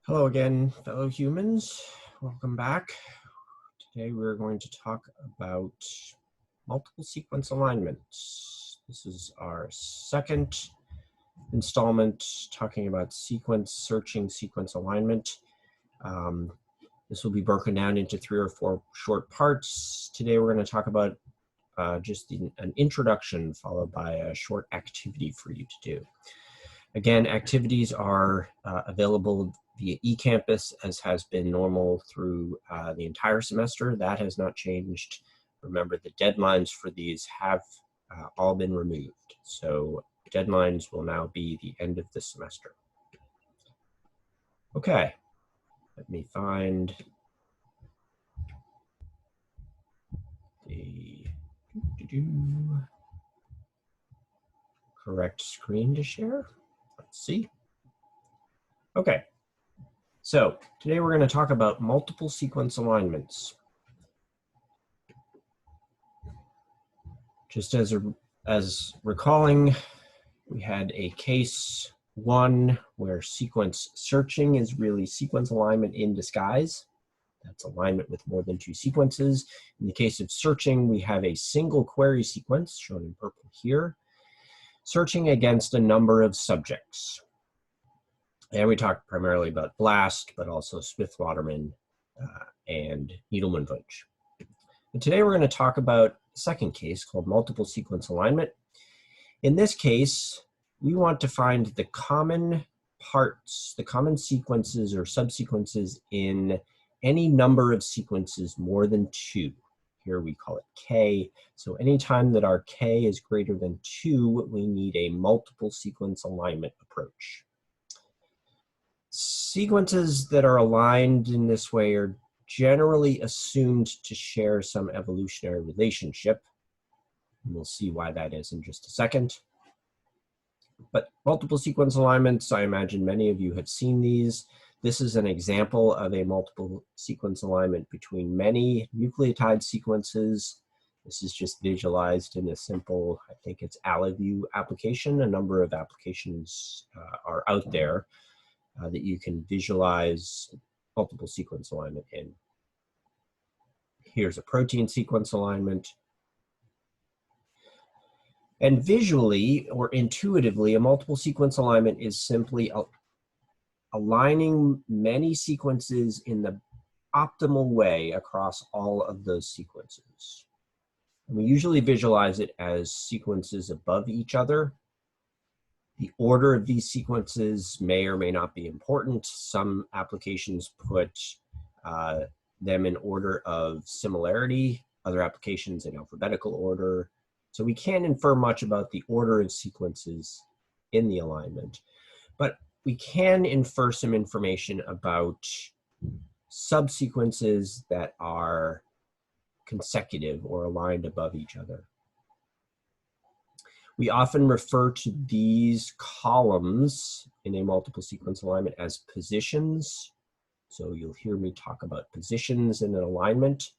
Hello again, fellow humans. Welcome back. Today we're going to talk about multiple sequence alignments. This is our second installment talking about sequence searching, sequence alignment. This will be broken down into 3 or 4 short parts. Today we're going to talk about just an introduction followed by a short activity for you to do. Again, activities are available via eCampus, as has been normal through the entire semester. That has not changed. Remember, the deadlines for these have all been removed. So deadlines will now be the end of the semester. Okay, let me find the correct screen to share. Let's see. Okay. So today we're going to talk about multiple sequence alignments. Just as recalling, we had a case 1 where sequence searching is really sequence alignment in disguise. That's alignment with more than 2 sequences. In the case of searching, we have a single query sequence, shown in purple here, searching against a number of subjects. And we talked primarily about BLAST, but also Smith-Waterman and Needleman-Wunsch. And today we're going to talk about a second case called multiple sequence alignment. In this case, we want to find the common parts, the common sequences or subsequences in any number of sequences more than 2. Here we call it K. So anytime that our K is greater than 2, we need a multiple sequence alignment approach. Sequences that are aligned in this way are generally assumed to share some evolutionary relationship. And we'll see why that is in just a second. But multiple sequence alignments, I imagine many of you have seen these. This is an example of a multiple sequence alignment between many nucleotide sequences. This is just visualized in a simple, I think it's AlloView application. A number of applications are out there that you can visualize multiple sequence alignment in. Here's a protein sequence alignment. And visually or intuitively, a multiple sequence alignment is simply aligning many sequences in the optimal way across all of those sequences. And we usually visualize it as sequences above each other. The order of these sequences may or may not be important. Some applications put them in order of similarity, other applications in alphabetical order. So we can't infer much about the order of sequences in the alignment, but we can infer some information about subsequences that are consecutive or aligned above each other. We often refer to these columns in a multiple sequence alignment as positions. So you'll hear me talk about positions in an alignment.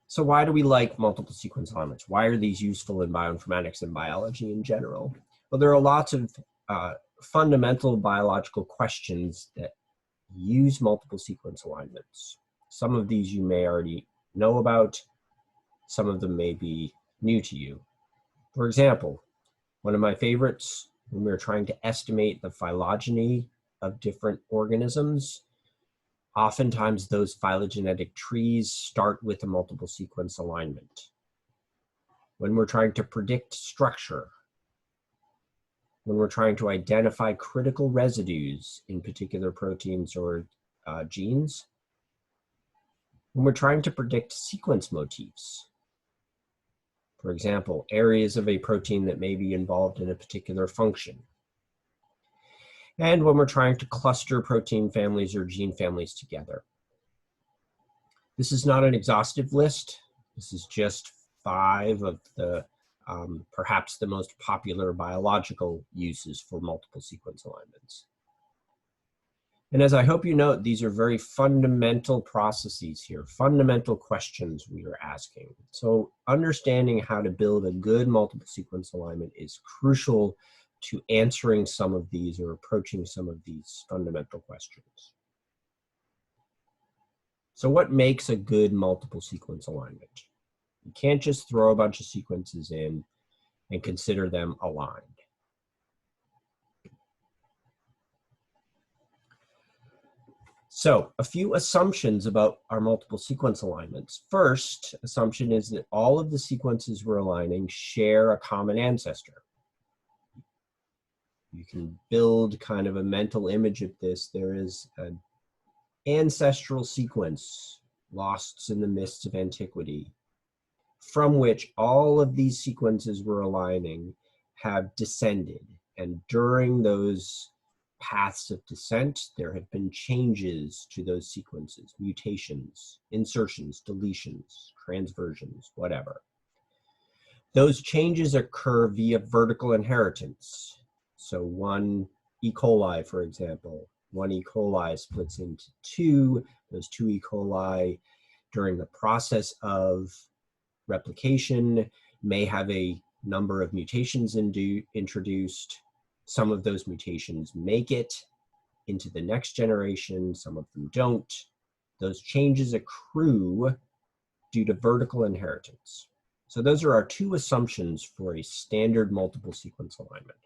So why do we like multiple sequence alignments? Why are these useful in bioinformatics and biology in general? Well, there are lots of fundamental biological questions that use multiple sequence alignments. Some of these you may already know about, some of them may be new to you. For example, one of my favorites, when we're trying to estimate the phylogeny of different organisms, oftentimes those phylogenetic trees start with a multiple sequence alignment. When we're trying to predict structure, when we're trying to identify critical residues in particular proteins or genes, when we're trying to predict sequence motifs, for example, areas of a protein that may be involved in a particular function, and when we're trying to cluster protein families or gene families together. This is not an exhaustive list. This is just 5 of the perhaps the most popular biological uses for multiple sequence alignments. And as I hope you note, these are very fundamental processes here, fundamental questions we are asking. So understanding how to build a good multiple sequence alignment is crucial to answering some of these or approaching some of these fundamental questions. So what makes a good multiple sequence alignment? You can't just throw a bunch of sequences in and consider them aligned. So a few assumptions about our multiple sequence alignments. First assumption is that all of the sequences we're aligning share a common ancestor. You can build kind of a mental image of this. There is an ancestral sequence lost in the mists of antiquity, from which all of these sequences we're aligning have descended. And during those paths of descent, there have been changes to those sequences, mutations, insertions, deletions, transversions, whatever. Those changes occur via vertical inheritance. So one E. coli, for example, one E. coli splits into two. Those two E. coli, during the process of replication, may have a number of mutations introduced. Some of those mutations make it into the next generation, some of them don't. Those changes accrue due to vertical inheritance. So those are our two assumptions for a standard multiple sequence alignment.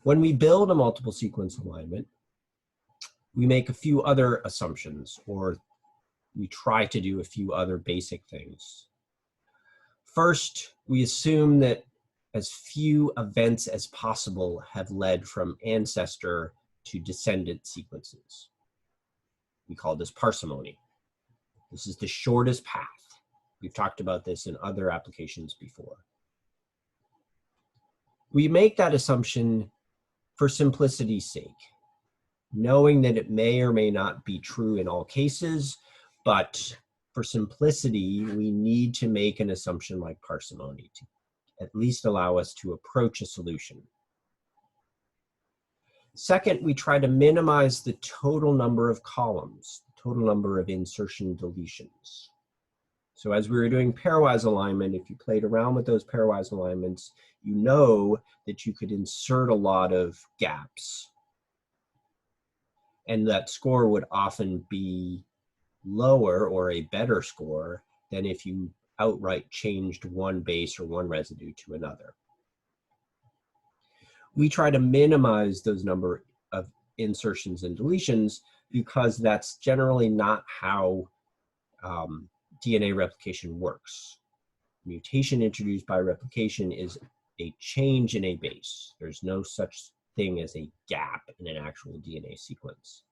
When we build a multiple sequence alignment, we make a few other assumptions, or we try to do a few other basic things. First, we assume that as few events as possible have led from ancestor to descendant sequences. We call this parsimony. This is the shortest path. We've talked about this in other applications before. We make that assumption for simplicity's sake, knowing that it may or may not be true in all cases, but for simplicity, we need to make an assumption like parsimony to at least allow us to approach a solution. Second, we try to minimize the total number of columns, the total number of insertion deletions. So as we were doing pairwise alignment, if you played around with those pairwise alignments, you know that you could insert a lot of gaps. And that score would often be lower or a better score than if you outright changed one base or one residue to another. We try to minimize those number of insertions and deletions because that's generally not how DNA replication works. Mutation introduced by replication is a change in a base. There's no such thing as a gap in an actual DNA sequence.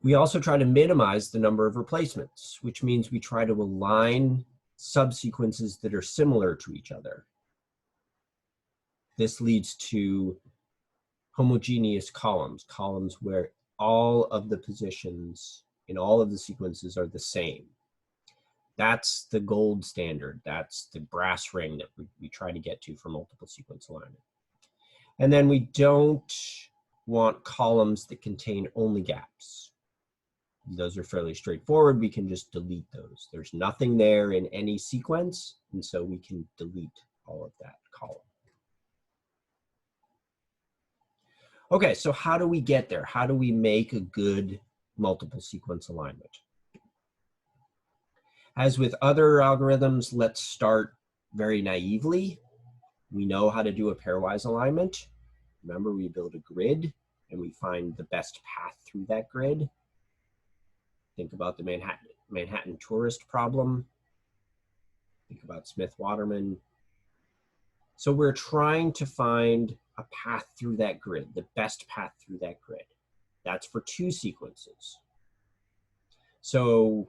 We also try to minimize the number of replacements, which means we try to align subsequences that are similar to each other. This leads to homogeneous columns, columns where all of the positions in all of the sequences are the same. That's the gold standard. That's the brass ring that we try to get to for multiple sequence alignment. And then we don't want columns that contain only gaps. Those are fairly straightforward. We can just delete those. There's nothing there in any sequence, and so we can delete all of that column. Okay, so how do we get there? How do we make a good multiple sequence alignment? As with other algorithms, let's start very naively. We know how to do a pairwise alignment. Remember, we build a grid and we find the best path through that grid. Think about the Manhattan tourist problem. Think about Smith-Waterman. So we're trying to find a path through that grid, the best path through that grid. That's for two sequences. So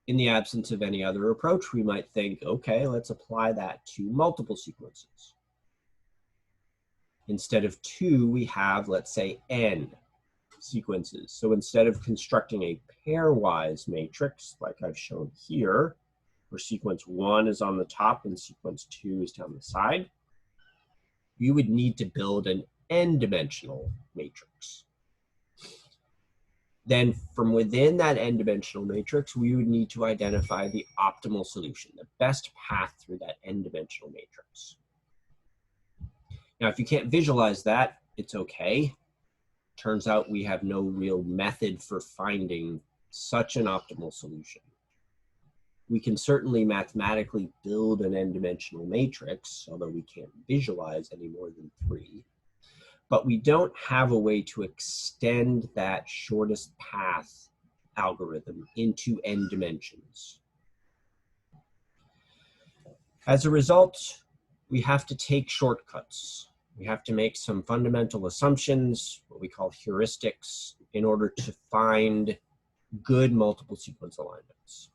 in the absence of any other approach, we might think, okay, let's apply that to multiple sequences. Instead of two, we have, let's say, n sequences. So instead of constructing a pairwise matrix, like I've shown here, where sequence 1 is on the top and sequence 2 is down the side, you would need to build an n-dimensional matrix. Then from within that n-dimensional matrix, we would need to identify the optimal solution, the best path through that n-dimensional matrix. Now, if you can't visualize that, it's okay. Turns out we have no real method for finding such an optimal solution. We can certainly mathematically build an n-dimensional matrix, although we can't visualize any more than 3. But we don't have a way to extend that shortest path algorithm into n dimensions. As a result, we have to take shortcuts. We have to make some fundamental assumptions, what we call heuristics, in order to find good multiple sequence alignments.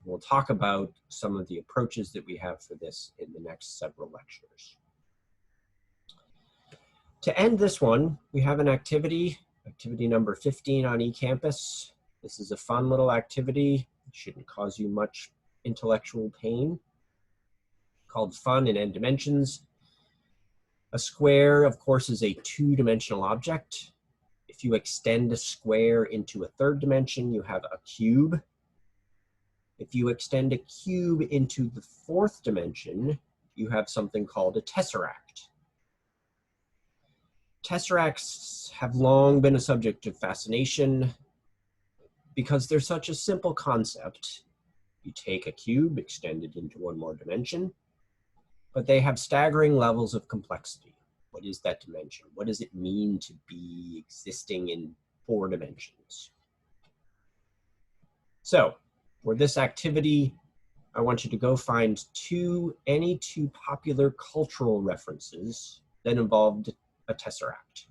We'll talk about some of the approaches that we have for this in the next several lectures. To end this one, we have an activity number 15 on eCampus. This is a fun little activity. It shouldn't cause you much intellectual pain. Called Fun in N Dimensions. A square, of course, is a 2-dimensional object. If you extend a square into a 3rd dimension, you have a cube. If you extend a cube into the 4th dimension, you have something called a tesseract. Tesseracts have long been a subject of fascination because they're such a simple concept. You take a cube, extend it into one more dimension, but they have staggering levels of complexity. What is that dimension? What does it mean to be existing in 4 dimensions? So, for this activity, I want you to go find any two popular cultural references that involved a tesseract.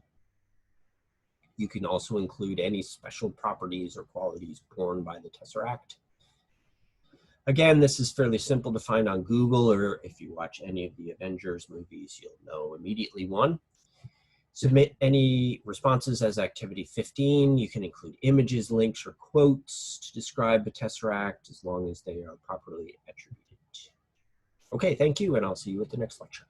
You can also include any special properties or qualities borne by the tesseract. Again, this is fairly simple to find on Google, or if you watch any of the Avengers movies, you'll know immediately one. Submit any responses as activity 15. You can include images, links, or quotes to describe the tesseract as long as they are properly attributed. Okay, thank you, and I'll see you at the next lecture.